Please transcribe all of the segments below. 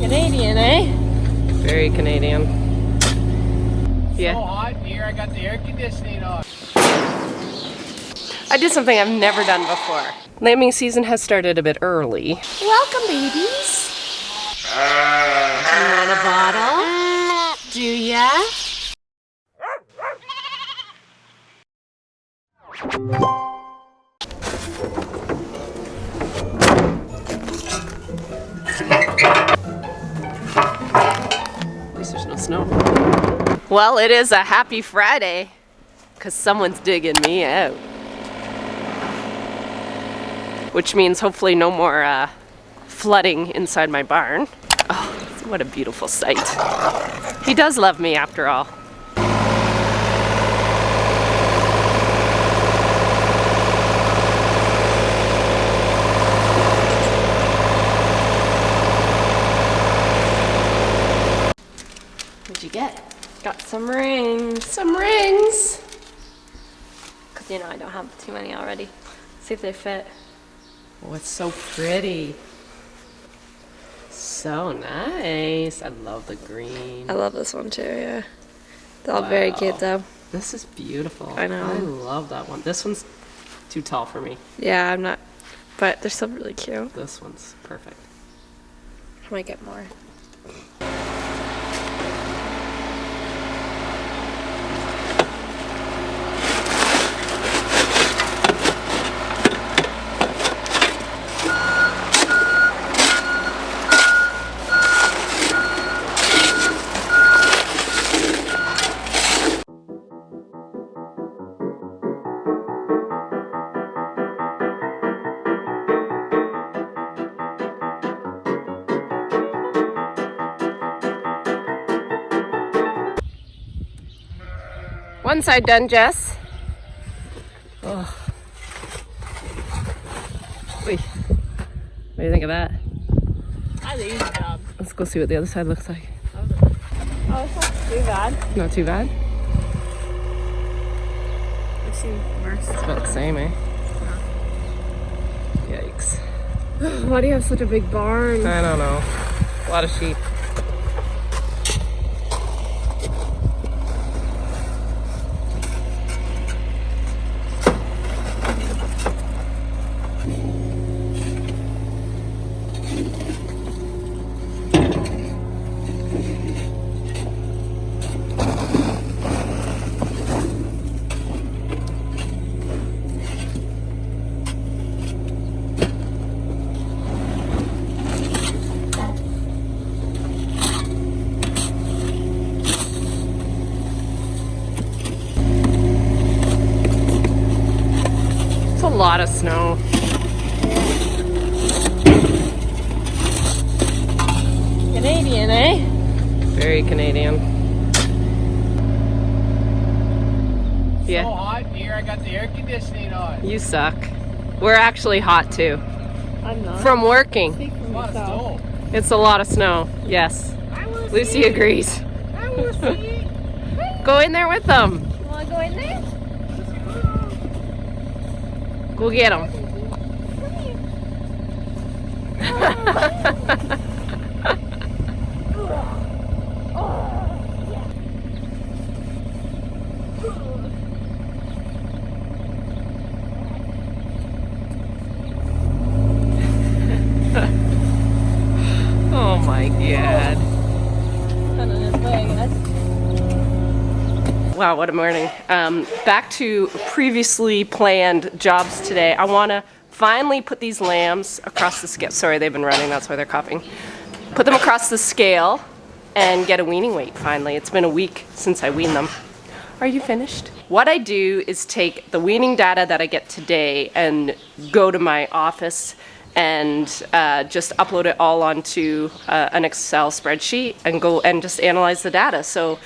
Canadian, eh? Very Canadian. Yeah. So hot in here, I got the air conditioning on. I did something I've never done before. Lambing season has started a bit early. Welcome, babies. You want a bottle? Do ya? At least there's no snow. Well, it is a happy Friday, because someone's digging me out. Which means hopefully no more flooding inside my barn. Oh, what a beautiful sight. He does love me after all. What'd you get? Got some rings. Some rings. Because, you know, I don't have too many already. See if they fit. Oh, it's so pretty. So nice. I love the green. I love this one too, yeah. They're all very cute though. This is beautiful. I know. I love that one. This one's too tall for me. Yeah, I'm not, but they're still really cute. This one's perfect. I might get more. One side done, Jess. Oh. Wait. What do you think of that? I think it's a job. Let's go see what the other side looks like. Oh, it's not too bad. Not too bad. I've seen worse. It's about the same, eh? Yikes. Why do you have such a big barn? I don't know. A lot of sheep. A lot of snow. Canadian, eh? Very Canadian. Yeah. So hot in here, I got the air conditioning on. You suck. We're actually hot too. I'm not. From working. Speak for A lot of myself. snow. It's a lot of snow. Yes. Lucy agrees. I will see. Go in there with them. You want to go in there? Go get them. Oh my God. Kind of this way, I guess. Wow, what a morning. Back to previously planned jobs today. I want to finally put these lambs across the scale. Sorry, they've been running, that's why they're coughing. Put them across the scale and get a weaning weight finally. It's been a week since I weaned them. Are you finished? What I do is take the weaning data that I get today and go to my office and just upload it all onto an Excel spreadsheet and go and just analyze the data. So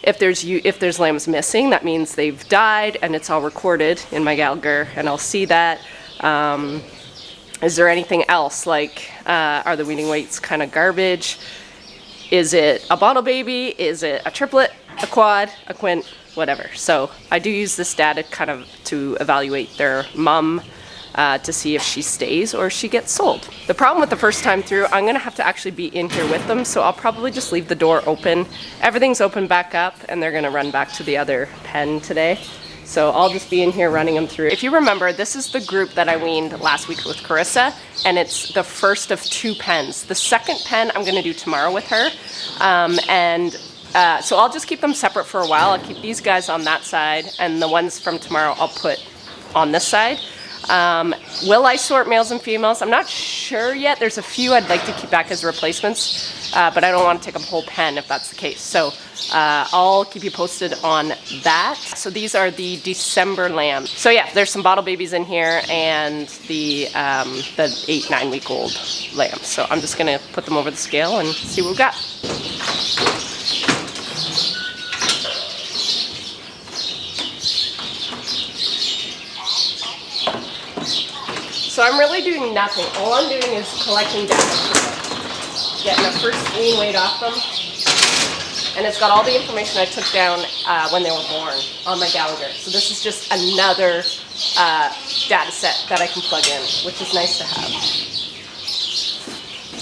if there's lambs missing, that means they've died and it's all recorded in my Gallagher and I'll see that. Is there anything else, like are the weaning weights kind of garbage? Is it a bottle baby? Is it a triplet, a quad, a quint, whatever. So I do use this data kind of to evaluate their mum to see if she stays or she gets sold. The problem with the first time through, I'm gonna have to actually be in here with them, so I'll probably just leave the door open. Everything's open back up, and they're gonna run back to the other pen today. So I'll just be in here running them through. If you remember, this is the group that I weaned last week with Carissa, and it's the first of 2 pens. The second pen I'm gonna do tomorrow with her, so I'll just keep them separate for a while. I'll keep these guys on that side, and the ones from tomorrow I'll put on this side. Will I sort males and females? I'm not sure yet. There's a few I'd like to keep back as replacements, but I don't want to take a whole pen if that's the case. So I'll keep you posted on that. So these are the December lambs. So yeah, there's some bottle babies in here and the 8-9 week old lambs. So I'm just gonna put them over the scale and see what we've got. So I'm really doing nothing. All I'm doing is collecting data, getting a first wean weight off them, and it's got all the information I took down when they were born on my Gallagher. So this is just another data set that I can plug in, which is nice to have.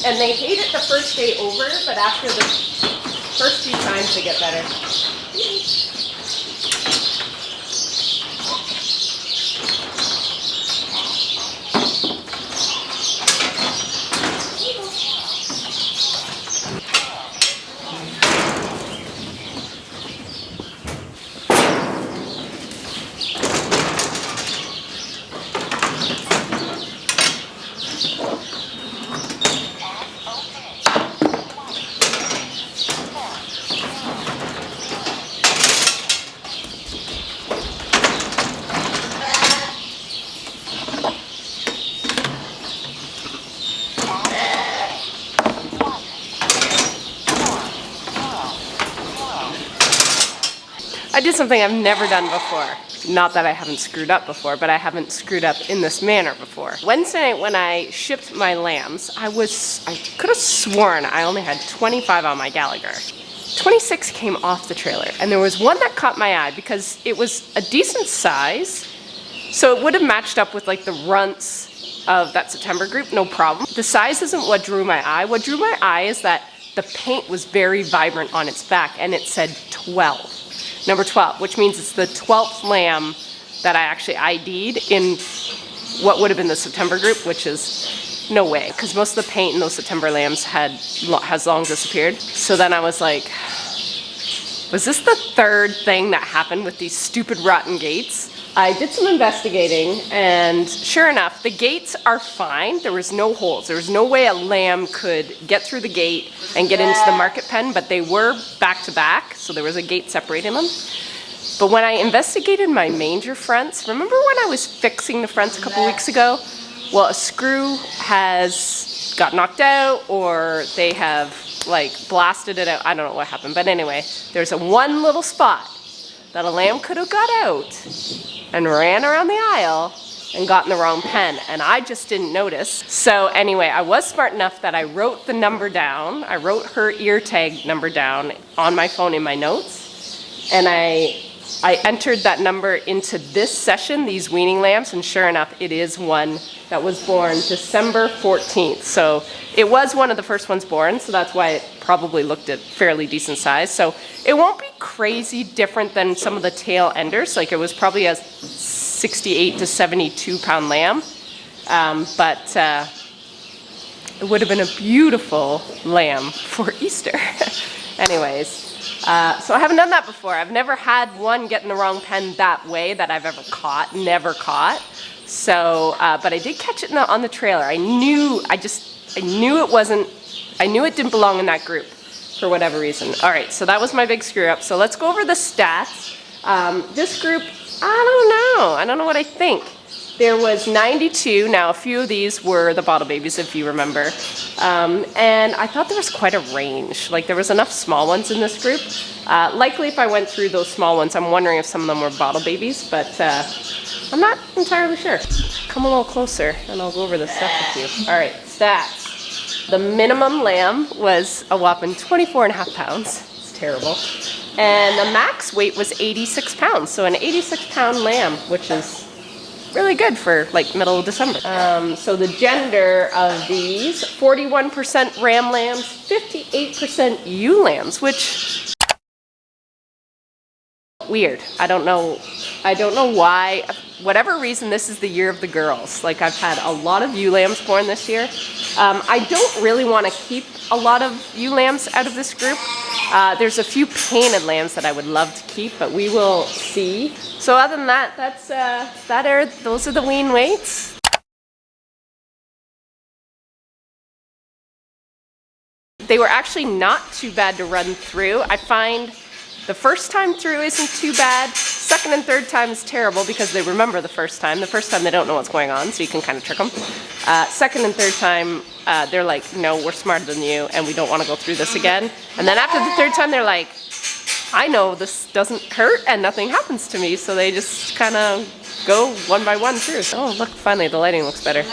And they hate it the first day over, but after the first few times they get better. I did something I've never done before. Not that I haven't screwed up before, but I haven't screwed up in this manner before. Wednesday night when I shipped my lambs, I could have sworn I only had 25 on my Gallagher. 26 came off the trailer, and there was one that caught my eye because it was a decent size, so it would have matched up with like the runts of that September group, no problem. The size isn't what drew my eye. What drew my eye is that the paint was very vibrant on its back, and it said 12. Number 12, which means it's the 12th lamb that I actually ID'd in what would have been the September group, which is no way, because most of the paint in those September lambs has long disappeared. So then I was like, was this the third thing that happened with these stupid rotten gates? I did some investigating, and sure enough, the gates are fine. There was no holes. There was no way a lamb could get through the gate and get into the market pen, but they were back to back, so there was a gate separating them. But when I investigated my manger fronts, remember when I was fixing the fronts a couple weeks ago? Well, a screw has got knocked out, or they have like blasted it out. I don't know what happened, but anyway, there's one little spot that a lamb could have got out and ran around the aisle and got in the wrong pen, and I just didn't notice. So anyway, I was smart enough that I wrote the number down. I wrote her ear tag number down on my phone in my notes, and I entered that number into this session, these weaning lambs, and sure enough, it is one that was born December 14th. So it was one of the first ones born, so that's why it probably looked at fairly decent size. So it won't be crazy different than some of the tail enders. Like it was probably a 68 to 72 pound lamb, but it would have been a beautiful lamb for Easter. Anyways, so I haven't done that before. I've never had one get in the wrong pen that way that I've ever caught, never caught. So, but I did catch it on the trailer. I knew it didn't belong in that group for whatever reason. All right, so that was my big screw up. So let's go over the stats. This group, I don't know what I think. There was 92. Now, a few of these were the bottle babies, if you remember. And I thought there was quite a range. Like, there was enough small ones in this group. Likely, if I went through those small ones, I'm wondering if some of them were bottle babies, but I'm not entirely sure. Come a little closer, and I'll go over this stuff with you. All right, stats. The minimum lamb was a whopping 24.5 pounds. It's terrible. And the max weight was 86 pounds. So an 86-pound lamb, which is really good for like middle of December. So the gender of these, 41% ram lambs, 58% ewe lambs, which weird. I don't know why. Whatever reason, this is the year of the girls. Like I've had a lot of ewe lambs born this year. I don't really want to keep a lot of ewe lambs out of this group. There's a few painted lambs that I would love to keep, but we will see. So other than that, those are the wean weights. They were actually not too bad to run through. I find the first time through isn't too bad. Second and third time is terrible because they remember the first time. The first time they don't know what's going on, so you can kind of trick them. Second and third time, they're like, no, we're smarter than you and we don't want to go through this again. And then after the third time, they're like, I know this doesn't hurt and nothing happens to me. So they just kind of go one by one through. Oh, look, finally the lighting looks better.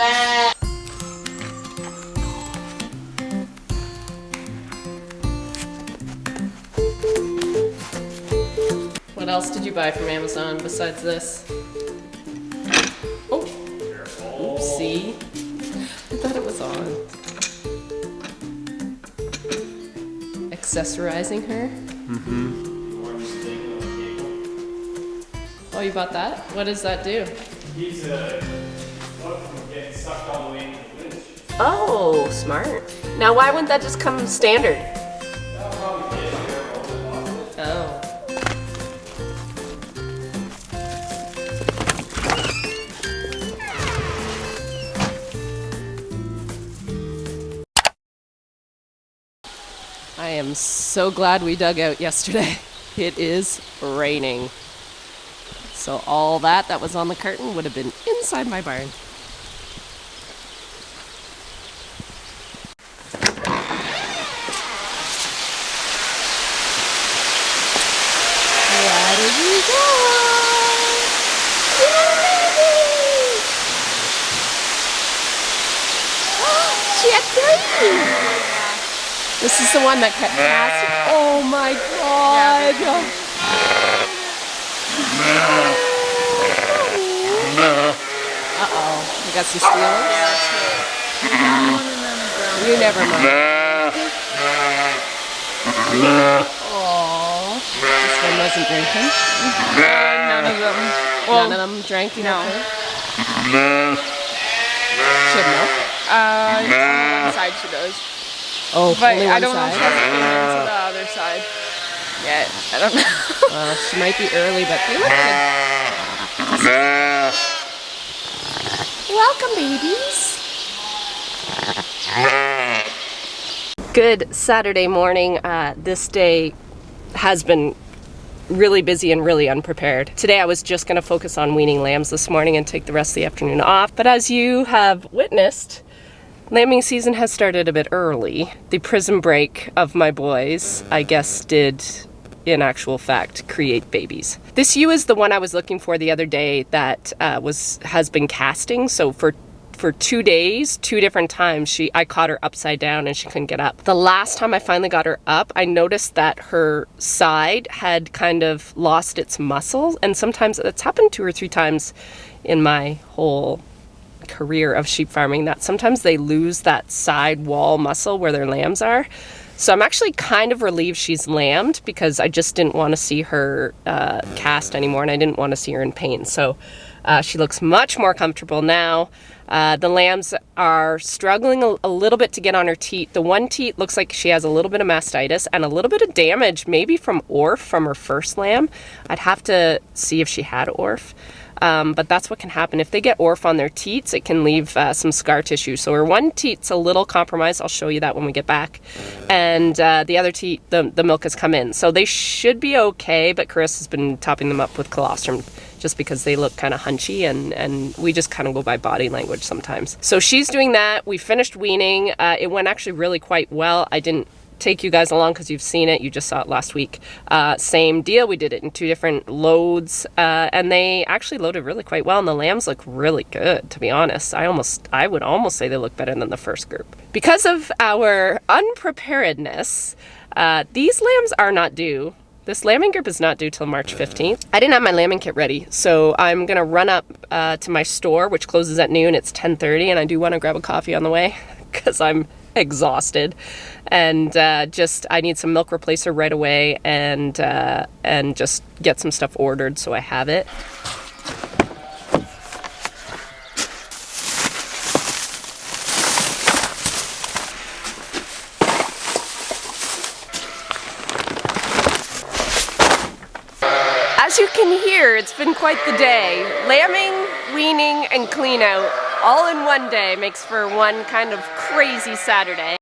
What else did you buy from Amazon besides this? Oh, oopsie. I thought it was on. Accessorizing her? Mm-hmm. Oh, you bought that? What does that do? He's a look from getting sucked all the way into the winch. Oh, smart. Now why wouldn't that just come standard? Oh. I am so glad we dug out yesterday. It is raining. So all that was on the curtain would have been inside my barn. Where did we go? Chicken! This is the one that kept passing. Oh my god! Uh-oh. We got some steelers? You never mind. Aww. This one wasn't drinking? None of them. Well, none of them drank? You no. Should know. On one side she does. Oh, But only I one don't know if side? she has came into the other side yet. I don't know. Well, she might be early, but they look good. Welcome, babies. Good Saturday morning. This day has been really busy and really unprepared. Today I was just going to focus on weaning lambs this morning and take the rest of the afternoon off. But as you have witnessed, lambing season has started a bit early. The prison break of my boys, I guess, did in actual fact create babies. This ewe is the one I was looking for the other day that has been casting. So for 2 days, 2 different times, I caught her upside down and she couldn't get up. The last time I finally got her up, I noticed that her side had kind of lost its muscle, and sometimes it's happened 2 or 3 times in my whole career of sheep farming, that sometimes they lose that side wall muscle where their lambs are. So I'm actually kind of relieved she's lambed because I just didn't want to see her cast anymore, and I didn't want to see her in pain. So she looks much more comfortable now. The lambs are struggling a little bit to get on her teat. The one teat looks like she has a little bit of mastitis and a little bit of damage, maybe from orf from her first lamb. I'd have to see if she had orf. But that's what can happen. If they get orf on their teats, it can leave some scar tissue. So her one teat's a little compromised. I'll show you that when we get back. And the other teat, the milk has come in. So they should be okay, but Chris has been topping them up with colostrum just because they look kind of hunchy, and we just kind of go by body language sometimes. So she's doing that. We finished weaning. It went actually really quite well. I didn't take you guys along because you've seen it. You just saw it last week. Same deal. We did it in 2 different loads, and they actually loaded really quite well, and the lambs look really good, to be honest. I would almost say they look better than the first group. Because of our unpreparedness, these lambs are not due. This lambing group is not due till March 15th. I didn't have my lambing kit ready, so I'm gonna run up to my store, which closes at noon. It's 10:30, and I do want to grab a coffee on the way because I'm exhausted, and I need some milk replacer right away, and just get some stuff ordered so I have it. As you can hear, it's been quite the day. Lambing, weaning, and clean out all in one day makes for one kind of crazy Saturday.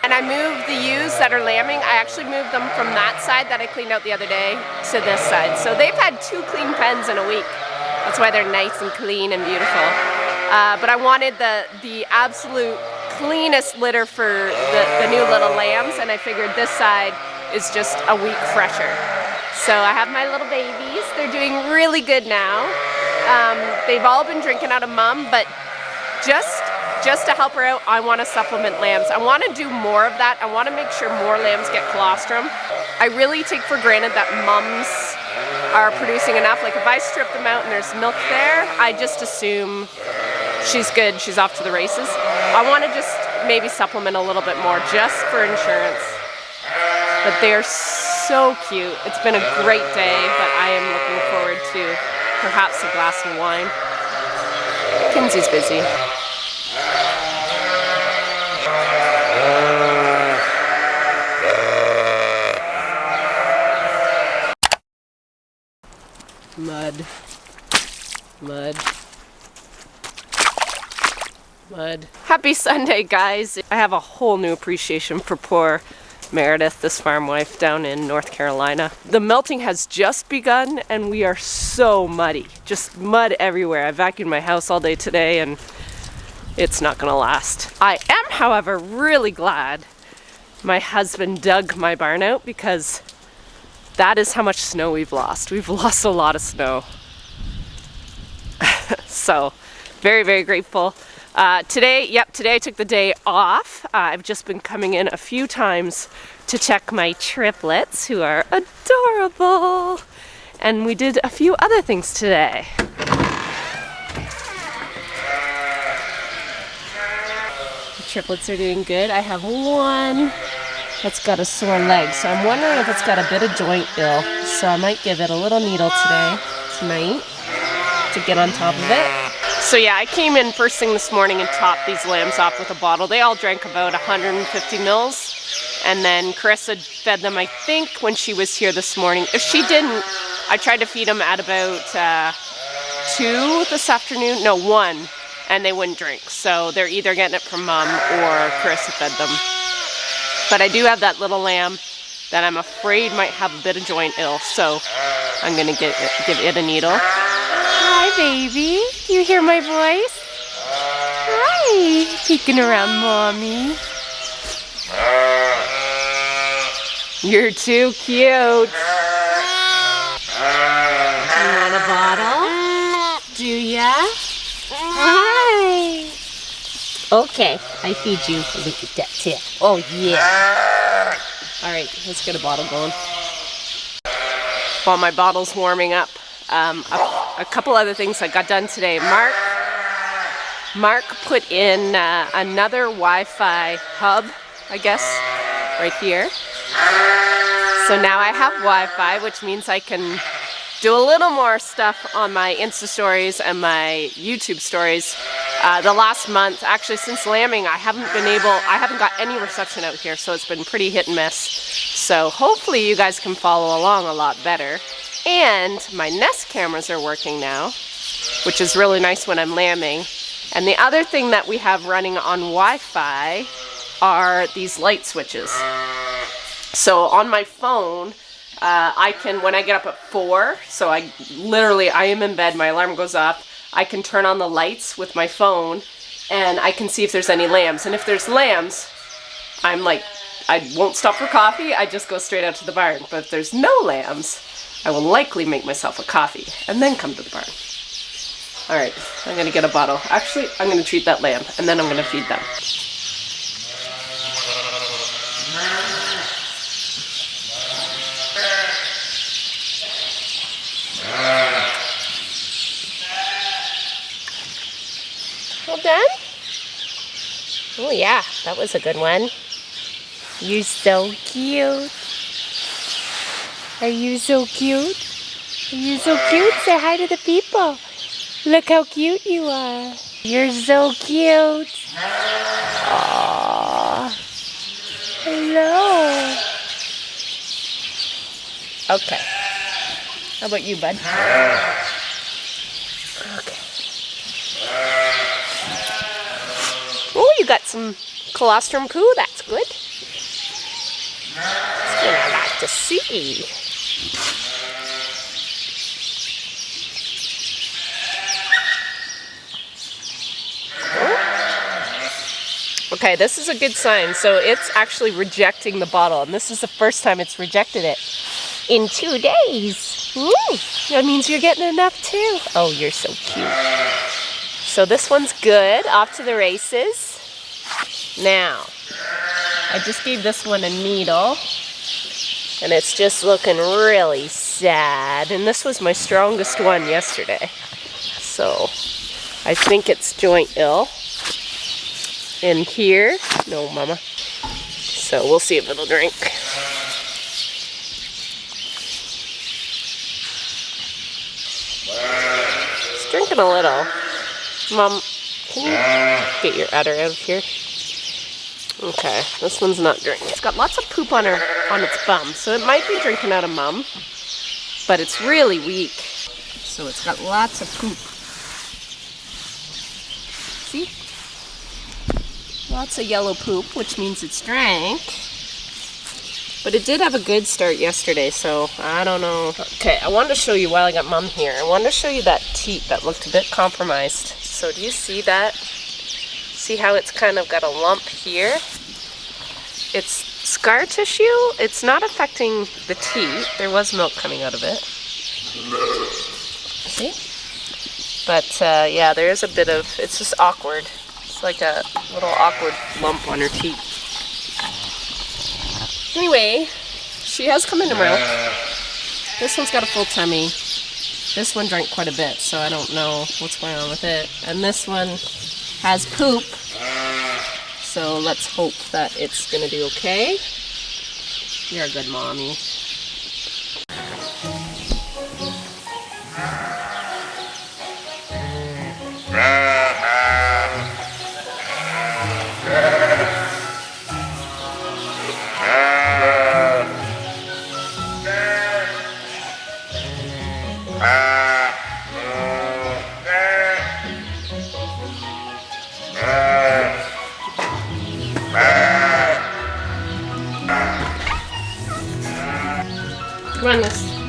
And I moved the ewes that are lambing. I actually moved them from that side that I cleaned out the other day to this side. So they've had 2 clean pens in a week. That's why they're nice and clean and beautiful. But I wanted the absolute cleanest litter for the new little lambs, and I figured this side is just a week fresher. So I have my little babies. They're doing really good now. They've all been drinking out of mum, but just to help her out, I want to supplement lambs. I want to do more of that. I want to make sure more lambs get colostrum. I really take for granted that mums are producing enough. Like if I strip them out and there's milk there, I just assume she's good, she's off to the races. I want to just maybe supplement a little bit more just for insurance. But they're so cute. It's been a great day, but I am looking forward to perhaps a glass of wine. Kinsey's busy. Mud, mud, mud. Happy Sunday, guys. I have a whole new appreciation for poor Meredith, this farm wife down in North Carolina. The melting has just begun and we are so muddy. Just mud everywhere. I vacuumed my house all day today and it's not gonna last. I am, however, really glad my husband dug my barn out because that is how much snow we've lost. We've lost a lot of snow. So, very, very grateful. Today I took the day off. I've just been coming in a few times to check my triplets, who are adorable. And we did a few other things today. The triplets are doing good. I have one that's got a sore leg, so I'm wondering if it's got a bit of joint ill. So I might give it a little needle tonight, to get on top of it. So yeah, I came in first thing this morning and topped these lambs off with a bottle. They all drank about 150 mils, and then Carissa fed them, I think, when she was here this morning. If she didn't, I tried to feed them at about 2 this afternoon, no, 1, and they wouldn't drink. So they're either getting it from mom or Carissa fed them. But I do have that little lamb that I'm afraid might have a bit of joint ill, so I'm gonna give it a needle. Hi, baby. You hear my voice? Hi. Peeking around mommy. You're too cute. You want a bottle? Do ya? Hi. Okay, I feed you. Look at that tail. Oh, yeah. All right, let's get a bottle going. While my bottle's warming up, a couple other things I got done today. Mark put in another Wi-Fi hub, I guess, right here. So now I have Wi-Fi, which means I can do a little more stuff on my Insta stories and my YouTube stories. The last month, actually since lambing, I haven't got any reception out here, so it's been pretty hit and miss. So hopefully you guys can follow along a lot better. And my Nest cameras are working now, which is really nice when I'm lambing. And the other thing that we have running on Wi-Fi are these light switches. So on my phone, I can, when I get up at 4, so I am in bed, my alarm goes off, I can turn on the lights with my phone and I can see if there's any lambs. And if there's lambs, I'm like I won't stop for coffee, I just go straight out to the barn. But if there's no lambs, I will likely make myself a coffee and then come to the barn. All right, I'm gonna get a bottle. Actually, I'm gonna treat that lamb and then I'm gonna feed them. All done? Oh yeah, that was a good one. You're so cute. Are you so cute? Are you so cute? Say hi to the people. Look how cute you are. You're so cute. Aww. Hello. Okay. How about you, bud? Okay. Oh, you got some colostrum poo. That's good. That's what I like to see. Okay, this is a good sign. So it's actually rejecting the bottle, and this is the first time it's rejected it in 2 days. Woo! That means you're getting enough too. Oh, you're so cute. So this one's good. Off to the races. Now, I just gave this one a needle, and it's just looking really sad. And this was my strongest one yesterday. So I think it's joint ill. In here, no mama. So we'll see if it'll drink. It's drinking a little. Mom, can you get your udder out of here? Okay, this one's not drinking. It's got lots of poop on its bum, so it might be drinking out of mum, but it's really weak. So it's got lots of poop. See? Lots of yellow poop, which means it's drank. But it did have a good start yesterday, so I don't know. Okay, I wanted to show you while I got mum here. I wanted to show you that teat that looked a bit compromised. So do you see that? See how it's kind of got a lump here? It's scar tissue. It's not affecting the teat. There was milk coming out of it. See? But yeah, there is a bit of, it's just awkward. It's like a little awkward lump on her teat. Anyway, she has come into milk. This one's got a full tummy. This one drank quite a bit, so I don't know what's going on with it. And this one has poop. So let's hope that it's gonna do okay. You're a good mommy. Come on, Miss.